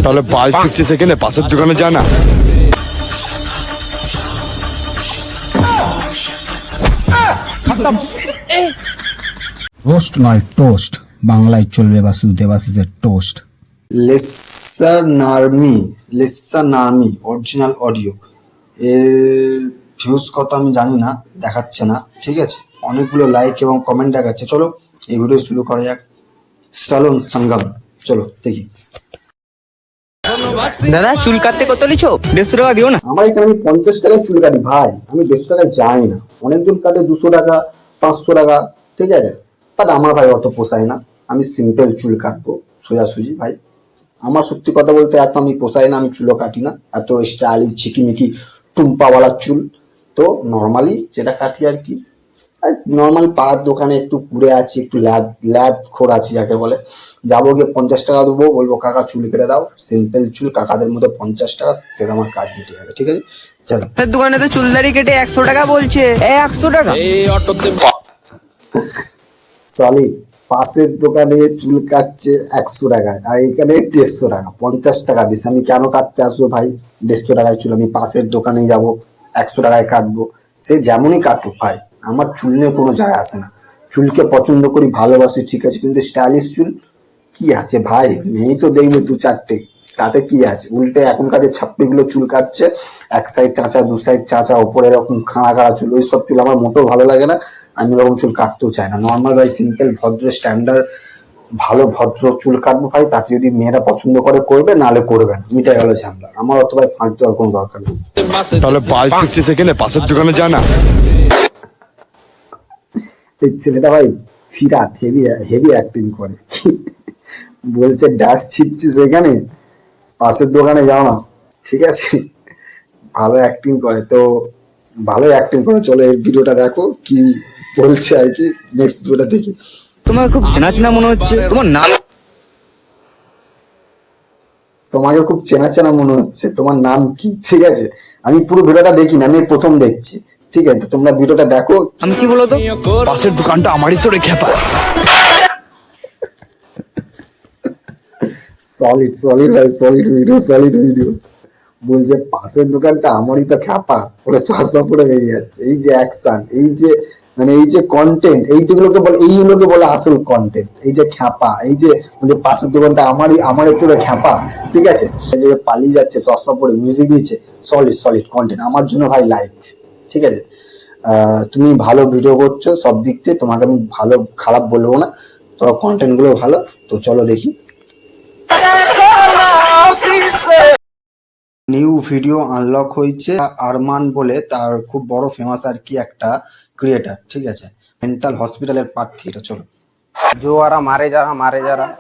তাহলে 5-50 সেকেন্ডে পাশের দোকানে যা না। রোস্ট নয় টোস্ট, বাংলায় চলবে বাসু দেবাশিসের টোস্ট। লেসা নার্মি অরিজিনাল অডিও এর ভিউজ কত আমি জানি না, দেখাচ্ছে না, ঠিক আছে। অনেকগুলো লাইক এবং কমেন্ট দেখাচ্ছে। চলো এই ভিডিও শুরু করা যাক। সালুন সঙ্গম, চলো দেখি। দাদা চুল কাটতে কত লিছো? 150 টাকা দিও না। আমার এখানে আমি 50 টাকায় চুল কাটি ভাই, আমি 150 টাকায় যাই না। অনেকজন কাটে 200 টাকা 500 টাকা, ঠিক আছে। বাট আমার ভাই অত পোষায় না, আমি সিম্পল চুল কাটবো সোজাসুজি ভাই। আমার সত্যি কথা বলতে এত আমি পোষায় না, আমি চুলও কাটি না এত স্টাইলিশ ঝিকিমিকি টুম্পাওয়ালা চুল। তো নর্মালি যেটা কাটি আর কি, নর্মাল পাড়ার দোকানে একটু ঘুরে আছি, একটু ল্যাদ খোর আছি যাকে বলে। যাবো গিয়ে 50 টাকা দেবো, বলবো কাকা চুল কেটে দাও, সিম্পল চুল কাকাদের মধ্যে 50 টাকা, সেটা আমার কাজ মিটে যাবে, ঠিক আছে। চলো দোকানে তো চুলদারি কেটে 100 টাকা বলছে। 100 টাকা? সলিড। পাশের দোকানে চুল কাটছে 100 টাকায়, আর এখানে 150 টাকা, 50 টাকা বেশি। আমি কেন কাটতে আসবো ভাই 150 টাকায় চুল? আমি পাশের দোকানে যাব 100 টাকায় কাটবো, সে যেমনই কাটুক ভাই, আমার চুল নিয়ে কোনো যায় আসে না। চুলকে পছন্দ করি, ভালোবাসি, ঠিক আছে, কিন্তু স্টাইলিশ চুল কি আছে ভাই, নেই তো দেখবে 2-4টে, তাতে কি আছে। উল্টে এখনকার যে ছাপ্পিগুলো চুল কাটছে, এক সাইড চাঁচা, 2 সাইড চাঁচা, ওপরে এরকম খাড়া খাড়া চুল, ওই সব চুল আমার মোটেও ভালো লাগে না। আমি এরকম চুল কাটতেও চাই না। নর্মাল ভাই সিম্পল ভদ্র স্ট্যান্ডার্ড ভালো ভদ্র চুল কাটবো ভাই, তাতে যদি মেয়েরা পছন্দ করে করবে, নাহলে করবে না, মিটে গেল ঝামেলা। আমার অত ভাই ফাঁক দেওয়ার কোনো দরকার নেই। তাহলে 5-50 সেকেন্ডে পাশের দোকানে যা না। এই ছেলেটা ভাই বিরাট হেভি হেভি অ্যাক্টিং করে। বলছে ড্যাশ ছিপছি সেখানে, পাশের দোকানে যাও না, ঠিক আছে। ভালো অ্যাক্টিং করে, তো ভালো অ্যাক্টিং করে। চলো এই ভিডিওটা দেখো কি বলছে আর কি, নেক্সট ভিডিওটা দেখি। তোমার খুব চেনা চেনা মনে হচ্ছে, তোমার নাম? তোমাকে খুব চেনা চেনা মনে হচ্ছে, তোমার নাম কি? ঠিক আছে, আমি পুরো ভিডিওটা দেখি না, আমি প্রথম দেখছি, ঠিক আছে। তোমরা ভিডিওটা দেখো। আমি কি বলো তো? পাশের দোকানটা আমারই তো রে খেপা। সলিড সলিড ভাই, সলিড ভিডিও। বলছে পাশের দোকানটা আমারই তো খ্যাপা, ওরা চশমা পরে বেরিয়ে যাচ্ছে। এই যে অ্যাকশন, এই যে মানে এই যে কন্টেন্ট, এইগুলোকে বলে, এইগুলোকে বলে আসল কন্টেন্ট। এই যে খ্যাপা, এই যে পাশের দোকানটা আমারই তো খ্যাপা, ঠিক আছে। এই যে পালিয়ে যাচ্ছে চশমা পরে, মিউজিক দিচ্ছে, সলিড কন্টেন্ট আমার জন্য ভাই, লাইক, ঠিক আছে। তুমি ভালো ভিডিও করছো সব দিক থেকে, তোমাকে আমি ভালো খারাপ বলবো না, তোমার কন্টেন্ট গুলো ভালো। তো চলো দেখি। নিউ ভিডিও আনলক হয়েছে, আরমান বলে তার খুব বড় ফেমাস আর কি একটা ক্রিয়েটার, ঠিক আছে। মেন্টাল হসপিটালের পার্ট 3। চলো। जो आ रहा मारे जा रहा।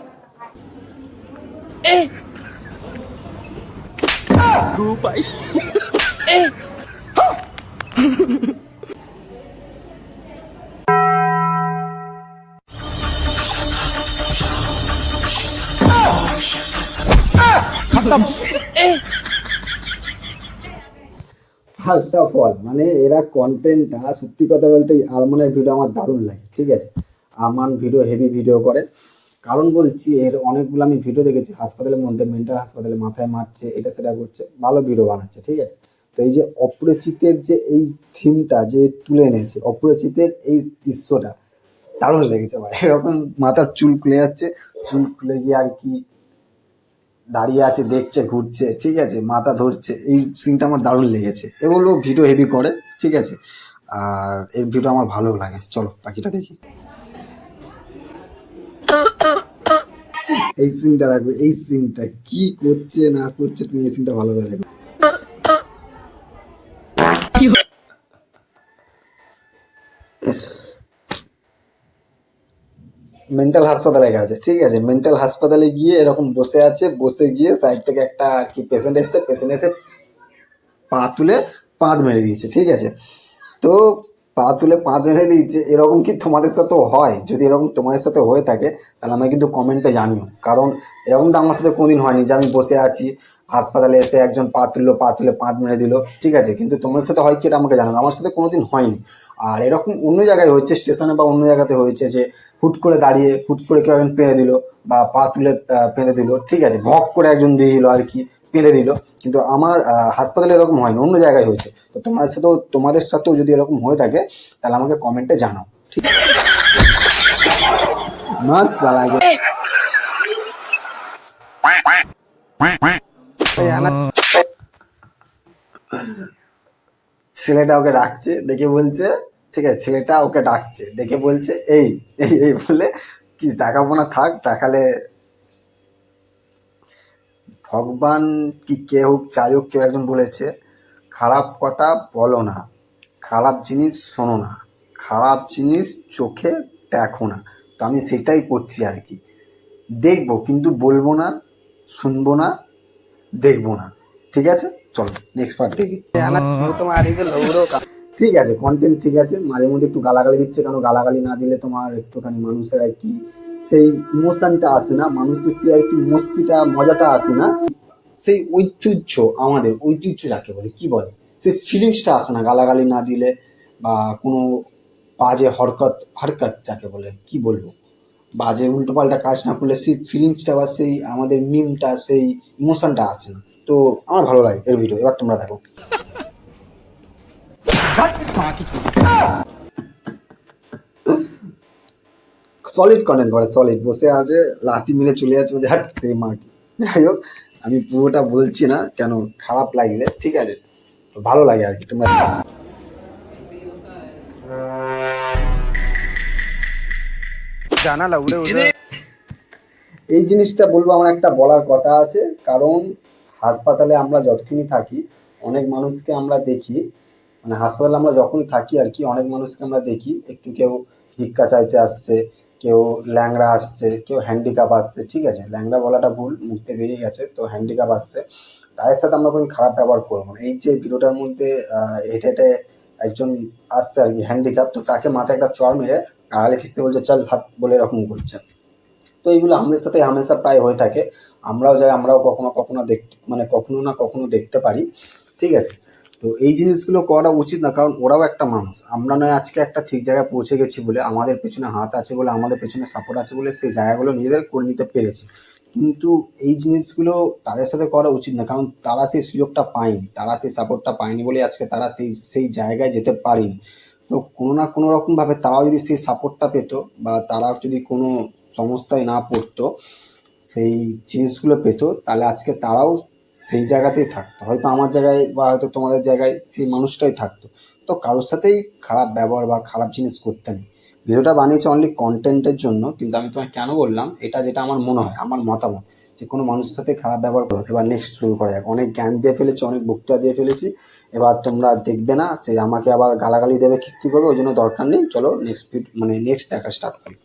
ফার্স্ট অফ অল মানে এরা কন্টেন্টটা, সত্যি কথা বলতে আরমানের ভিডিও আমার দারুণ লাগে, ঠিক আছে। আরমান ভিডিও হেভি ভিডিও করে, কারণ বলছি এর অনেকগুলো আমি ভিডিও দেখেছি হাসপাতালের মধ্যে, মেন্টাল হাসপাতালে মাথায় মারছে, এটা সেটা করছে, ভালো ভিডিও বানাচ্ছে, ঠিক আছে। তো এই যে অপরিচিতের যে এই থিমটা যে তুলে এনেছে, অপরিচিতের এই দৃশ্যটা দারুণ লেগেছে ভাই। এরকম মাথার চুল খুলে যাচ্ছে, চুল খুলে গিয়ে আর কি দাঁড়িয়ে আছে, দেখছে, ঘুরছে, ঠিক আছে, মাথা ধরছে, এই সিনটা আমার দারুণ লেগেছে। এগুলো ভিডিও হেভি করে, ঠিক আছে। আর এর ভিডিও আমার ভালো লাগে। চলো বাকিটা দেখি। এই সিনটা দেখো, এই সিনটা কি করছে না করছে, তুমি এই সিনটা ভালো করে দেখো। মেন্টাল হাসপাতালে গেছে, ঠিক আছে। মেন্টাল হাসপাতালে গিয়ে এরকম বসে আছে, বসে গিয়ে সাইড থেকে একটা আর কি পেশেন্ট এসে পা তুলে পাঁদ মেরে দিয়েছে, ঠিক আছে। তো পা তুলে পাঁদ মেরে দিয়েছে, এরকম কি তোমাদের সাথেও হয়? যদি এরকম তোমাদের সাথে হয়ে থাকে তাহলে আমাকে কিন্তু কমেন্টে জানিও, কারণ এরকম তো আমার সাথে কোনোদিন হয়নি যে আমি বসে আছি, হাসপাতালে এসে একজন পা তুলে 5 মেরে দিল, ঠিক আছে, কিন্তু তোমার সাথে হয় কি এটা আমাকে জানাবে, আমার সাথে কোনোদিন হয়নি। আর এরকম অন্য জায়গায় হচ্ছে, স্টেশনে বা অন্য জায়গাতে হয়েছে যে হুট করে দাঁড়িয়ে হুট করে কেউ একজন পেঁধে দিল বা পা তুলে পেঁধে দিল, ঠিক আছে, ভক করে একজন দিয়ে দিল আর কি, পেঁধে দিল। কিন্তু আমার হাসপাতালে এরকম হয়নি, অন্য জায়গায় হয়েছে। তো তোমাদের সাথেও যদি এরকম হয়ে থাকে তাহলে আমাকে কমেন্টে জানাও, ঠিক আছে? মাস চালাকে ছেলেটা ওকে ডাকছে, ডেকে বলছে, ঠিক আছে, ছেলেটা ওকে ডাকছে ডেকে বলছে এই এই এই বলে, কি দেখাবো না থাক, দেখালে ভগবান কি কে হোক যাই হোক কেউ একজন বলেছে, খারাপ কথা বলো না, খারাপ জিনিস শোনো না, খারাপ জিনিস চোখে দেখো না। তো আমি সেটাই করছি আর কি, দেখবো কিন্তু বলবো না, শুনবো না, দেখবো না, ঠিক আছে? চলো নেক্সট পার্ট দেখি। ঠিক আছে, কন্টেন্ট ঠিক আছে, মাঝে মধ্যে একটু গালাগালি দিচ্ছে, কারণ গালাগালি না দিলে তোমার একটুখানি মানুষের আর কি সেই ইমোশনটা আসে না, মানুষের সেই আর কি মস্তিটা মজাটা আসে না, সেই ঐতিহ্য, আমাদের ঐতিহ্য যাকে বলে, কি বলে, সেই ফিলিংসটা আসে না গালাগালি না দিলে, বা কোনো বাজে হরকত যাকে বলে, কি বলবো, বাজে উল্টোপাল্টা কাজ না করলে সেই ফিলিংসটা বা সেই আমাদের মিমটা, সেই ইমোশনটা আসে না। তো আমার ভালো লাগে এর ভিডিও, এবার তোমরা দেখো। সলিড কন্টেন্ট করে, সলিড, বসে আছে লাথি মেরে চলে যাচ্ছে, বলছে হাট তেরি মা কি। যাই হোক, আমি পুরোটা বলছি না কেন খারাপ লাগবে, ঠিক আছে, তো ভালো লাগে আর কি, তোমরা জানালা উড়ে উড়ে এই জিনিসটা বলবো, আমার একটা বলার কথা আছে, কারণ হাসপাতালে আমরা যতক্ষণই থাকি অনেক মানুষকে আমরা দেখি, মানে হাসপাতালে আমরা যখনই থাকি আর কি, অনেক মানুষকে আমরা দেখি, একটু কেউ ভিক্ষা চাইতে আসছে, কেউ ল্যাংড়া আসছে, কেউ হ্যান্ডিক্যাপ আসছে, ঠিক আছে, ল্যাংড়া বলাটা ভুল, মুখতে বেরিয়ে গেছে, তো হ্যান্ডিক্যাপ আসছে, তাদের সাথে আমরা কোনো খারাপ ব্যবহার করবো না। এই যে ভিডিওটার মধ্যে হেঁটে হেঁটে একজন আসছে আর কি হ্যান্ডিক্যাপ, তো তাকে মাথায় একটা চড় মেরে গালে খিস্তে বলছে চল হাট বলে এরকম করছে। তো এইগুলো আমাদের সাথে হামেশা প্রায় হয়ে থাকে, আমরাও যাই, আমরাও কখনো কখনো মানে কখনো না কখনো দেখতে পারি, ঠিক আছে। তো এই জিনিসগুলো করা উচিত না, কারণ ওরাও একটা মানুষ, আমরা নয় আজকে একটা ঠিক জায়গায় পৌঁছে গেছি বলে, আমাদের পেছনে হাত আছে বলে, আমাদের পেছনে সাপোর্ট আছে বলে সেই জায়গাগুলো নিজেদের করে নিতে পেরেছি, কিন্তু এই জিনিসগুলো তাদের সাথে করা উচিত না, কারণ তারা সেই সুযোগটা পায়নি, তারা সেই সাপোর্টটা পায়নি বলে আজকে তারা সেই জায়গায় যেতে পারেনি। তো কোনো না কোনো রকমভাবে তারাও যদি সেই সাপোর্টটা পেতো, বা তারা যদি কোনো সমস্যায় না পড়তো, সেই জিনিসগুলো পেতো, তাহলে আজকে তারাও সেই জায়গাতেই থাকতো, হয়তো আমার জায়গায় বা হয়তো তোমাদের জায়গায় সেই মানুষটাই থাকতো। তো কারোর সাথেই খারাপ ব্যবহার বা খারাপ জিনিস করতে নেই। ভিডিওটা বানিয়েছে অনলি কন্টেন্টের জন্য, কিন্তু আমি তোমায় কেন বললাম এটা, যেটা আমার মনে হয়, আমার মতামত, যে কোনো মানুষের সাথে খারাপ ব্যবহার করো। এবার নেক্সট শুরু করা যাক, অনেক জ্ঞান দিয়ে ফেলেছি, অনেক বক্তৃতা দিয়ে ফেলেছি, এবার তোমরা দেখবে না, সেই আমাকে আবার গালাগালি দেবে, খিস্তি করবে, ওই জন্য দরকার নেই। চলো নেক্সট দেখা স্টার্ট করি।